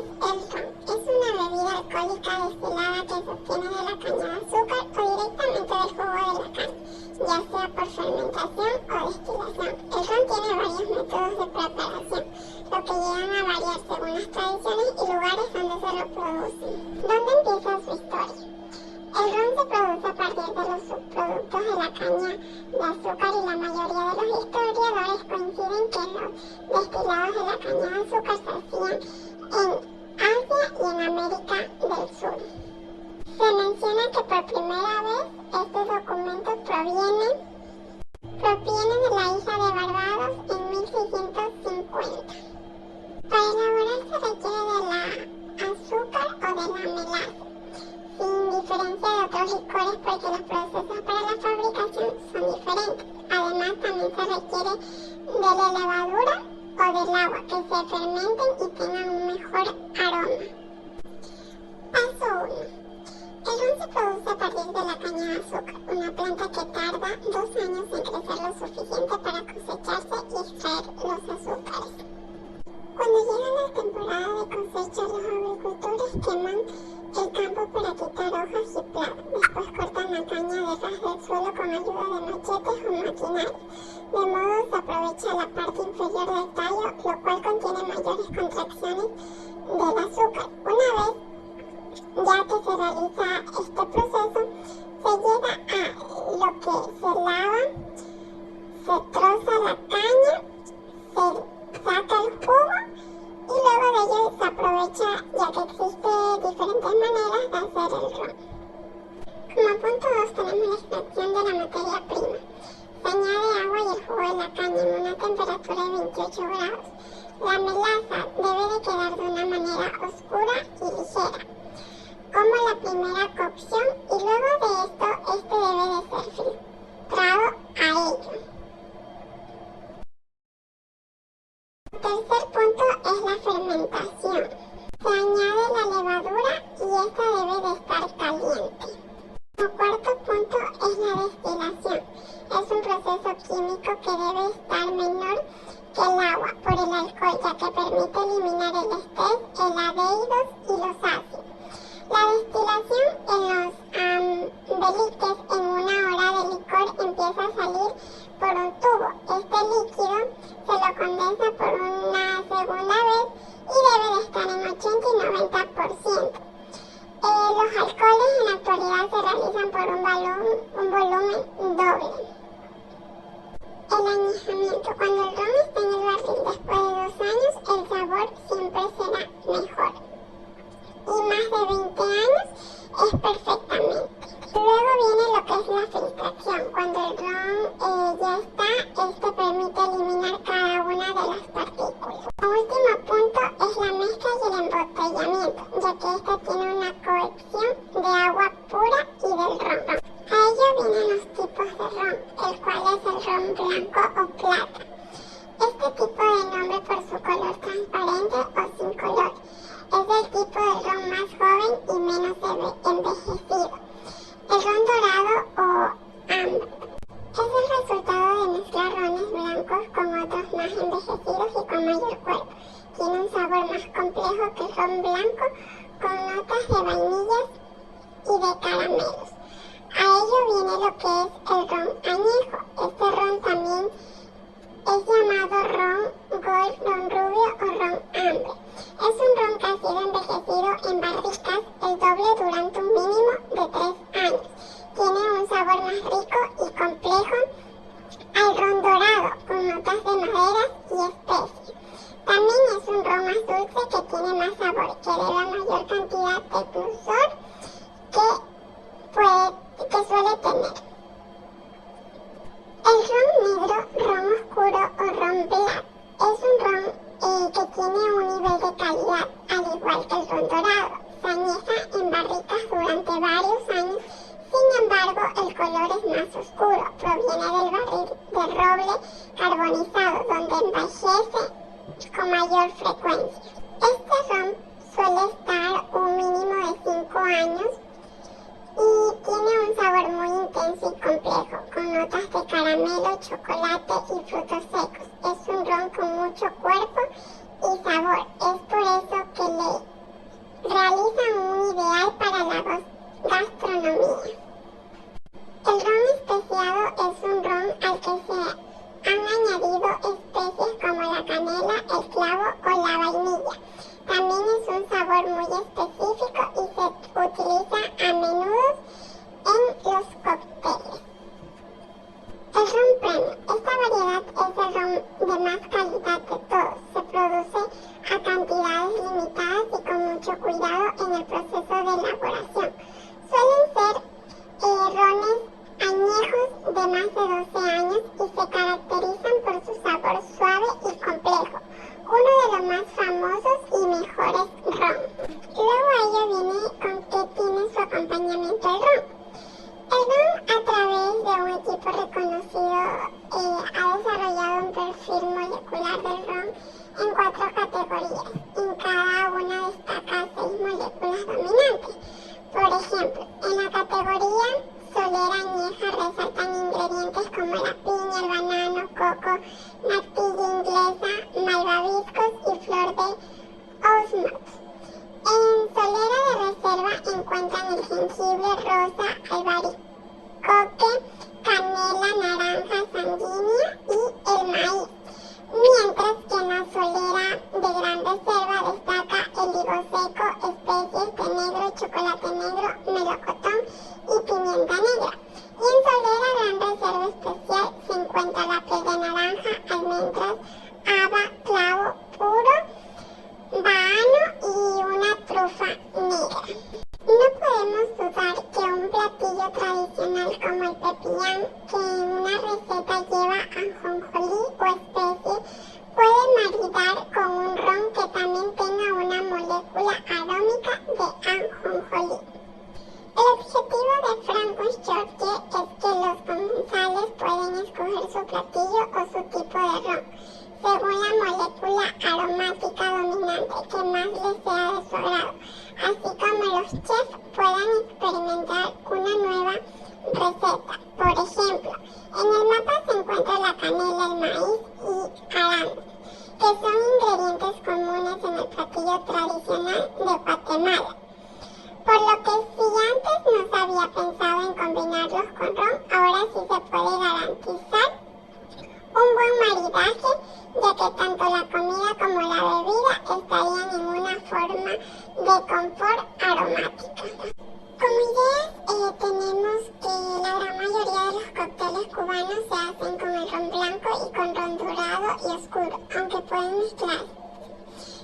el ron? Es una bebida alcohólica destilada que se obtiene de la caña de azúcar o directamente del jugo de la caña, ya sea por fermentación o destilación. El ron tiene varios métodos de preparación, lo que llegan a variar según las tradiciones y lugares donde se lo producen. ¿Dónde empieza su historia? El ron se produce a partir de los subproductos de la caña de azúcar y la mayoría de los historiadores coinciden que los destilados de la caña de azúcar se hacían en Asia y en América del Sur. Se menciona que por primera vez estos documentos provienen de la isla de Barbados en 1650. Para elaborar se requiere de la azúcar o de la melaza, sin diferencia de otros licores porque los procesos para la fabricación son diferentes. Además, también se requiere de la levadura o del agua que se fermenten y tengan un mejor aroma. Paso 1. El ron se produce a partir de la caña de azúcar, una planta que tarda 2 años en crecer lo suficiente para cosecharse y extraer los azúcares. Cuando llega la temporada de cosecha, los agricultores queman el campo para quitar hojas y plagas. Después cortan la caña de ras del suelo con ayuda de machetes o maquinaria. De modo se aprovecha la parte inferior del tallo, lo cual contiene mayores contracciones del azúcar. Una vez ya que se realiza este proceso, se llega a lo que se lava, se troza la caña, se saca el jugo y luego de ello se aprovecha, ya que existen diferentes maneras de hacer el ron. Como punto 2 tenemos la extracción de la materia prima. Se añade agua y el jugo de la caña en una temperatura de 28 grados. La melaza debe de quedar de una manera oscura y ligera, como la primera cocción, y luego de esto, este debe de ser filtrado a ello. El tercer punto es la fermentación. Se añade la levadura y esta debe de estar caliente. El cuarto punto es la destilación. Es un proceso químico que debe estar menor que el agua por el alcohol, ya que permite eliminar el estrés, el aldehídos y los ácidos. La destilación en los beliques en 1 hora de licor empieza a salir por un tubo. Este líquido se lo condensa por una segunda vez y debe de estar en 80 y 90%. Los alcoholes en la actualidad se realizan por un volumen doble. El añejamiento. Cuando el ron está en el barril después de 2 años, el sabor siempre será mejor. Y más de 20 años es perfectamente. Luego viene lo que es la filtración. Cuando el ron ya está, este permite eliminar cada una de las partículas. El último punto es la mezcla y el embotellamiento, ya que esta tiene una coacción de agua pura y del ron. A ello vienen los tipos de ron, el cual es el ron blanco o plata. Este tipo de nombre por su color transparente o sin color. Es el tipo de ron más joven y menos envejecido. El ron dorado o amber es el resultado de mezclar rones blancos con otros más envejecidos y con mayor cuerpo. Tiene un sabor más complejo que el ron blanco, con notas de vainillas y de caramelos. A ello viene lo que es el ron añejo. Este ron también es llamado ron gold, ron rubio o ron amber. Es un ron que ha sido envejecido en barricas el doble durante un mínimo de 3 años. Tiene un sabor más rico y complejo al ron dorado, con notas de maderas y especies. También es un ron más dulce que tiene más sabor, que debe a mayor cantidad de dulzor que suele tener. El ron negro, ron oscuro o ron black es un ron que tiene un nivel de calidad, al igual que el ron dorado. Se añeja en barricas durante varios años, sin embargo el color es más oscuro, proviene del barril de roble carbonizado, donde envejece con mayor frecuencia. Este ron suele estar un mínimo de 5 años y tiene un sabor muy intenso y complejo, con notas de caramelo, chocolate y frutos secos. Es un ron con mucho cuerpo y sabor. Es por eso que le limitadas y con mucho cuidado en el proceso de elaboración. Suelen ser rones añejos de más de 12 años y se caracterizan por su sabor suave y complejo, uno de los más famosos y mejores ron. Luego a ello viene con qué tiene su acompañamiento el ron. El ron, a través de un equipo reconocido, ha desarrollado un perfil molecular del ron en 4 categorías. En cada una destaca 6 moléculas dominantes. Por ejemplo, en la categoría solera añeja resaltan ingredientes como la piña, el banano, coco, natilla inglesa, malvaviscos y flor de osmot. En solera de reserva encuentran el jengibre rosa, albaricoque, canela, naranja sanguínea y el maíz. Mientras que en la solera de gran reserva destaca el higo seco, especies, té negro, chocolate negro, melocotón y pimienta negra. Y en solera gran reserva especial se encuentra la piel de naranja, almendras, haba, clavo puro, bahano y una trufa negra. No podemos dudar que un platillo tradicional como el pepillán, que en una receta lleva ajonjolí o especie, puede maridar con un ron que también tenga una molécula arómica de ajonjolí. El objetivo de Frankfurt George es que los comensales pueden escoger su platillo o su tipo de ron, según la molécula aromática dominante que más les sea de su agrado, así como los chefs puedan experimentar una nueva receta. Por ejemplo, en el mapa se encuentra la canela, el maíz y arándano, que son ingredientes comunes en el platillo tradicional de Guatemala. Por lo que si antes no se había pensado en combinarlos con ron, ahora sí se puede garantizar un buen maridaje, ya que tanto la comida como la bebida estarían en una forma de confort aromática. Como ideas tenemos que la gran mayoría de los cócteles cubanos se hacen con el ron blanco y con ron dorado y oscuro, aunque pueden mezclarse.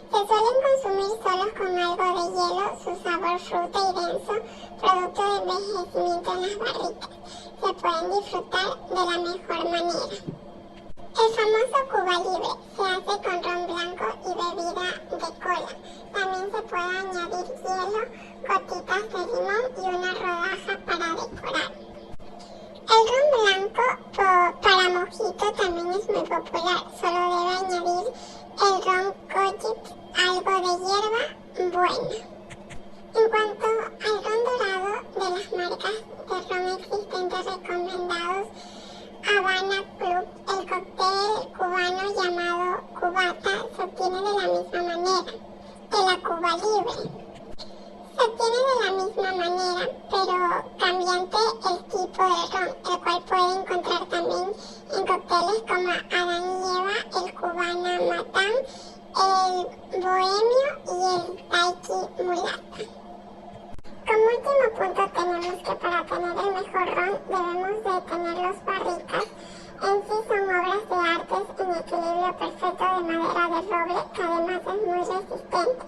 Se suelen consumir solos con algo de hielo, su sabor fruta y denso, producto de envejecimiento en las barricas. Se pueden disfrutar de la mejor manera. El famoso Cuba Libre se hace con ron blanco y bebida de cola. También se puede añadir hielo, gotitas de limón y una rodaja para decorar. El ron blanco para mojito también es muy popular. Solo debe añadir el ron Cogit, algo de hierba buena. En cuanto al ron dorado, de las marcas de ron existentes recomendados, Habana Club, el cóctel cubano llamado cubata, se obtiene de la misma manera que la Cuba Libre. Se obtiene de la misma manera, pero cambiante el tipo de ron, el cual puede encontrar también en cócteles como Adán y Eva, el Cubana Matán, el Bohemio y el Taiki Mulata. Como último punto tenemos que para tener el mejor ron debemos de tener las barricas. En sí son obras de arte en equilibrio perfecto de madera de roble, que además es muy resistente.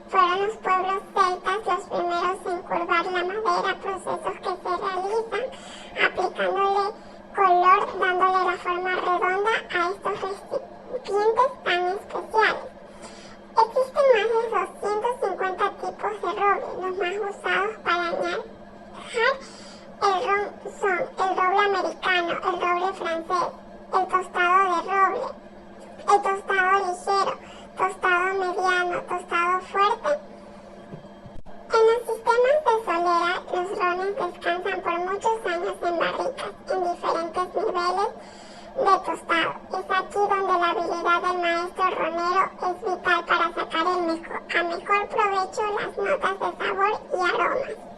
Fueron los pueblos celtas los primeros en curvar la madera, procesos que se realizan aplicándole color, dándole la forma redonda a estos recipientes tan especiales. Existen más de 250 tipos de roble. Los más usados para añejar el ron son el roble americano, el roble francés, el tostado de roble, el tostado ligero, tostado mediano, tostado fuerte. En los sistemas de solera, los rones descansan por muchos años en barricas, en diferentes niveles de tostado. Es aquí donde la habilidad del maestro ronero es vital para sacar a mejor provecho las notas de sabor y aromas.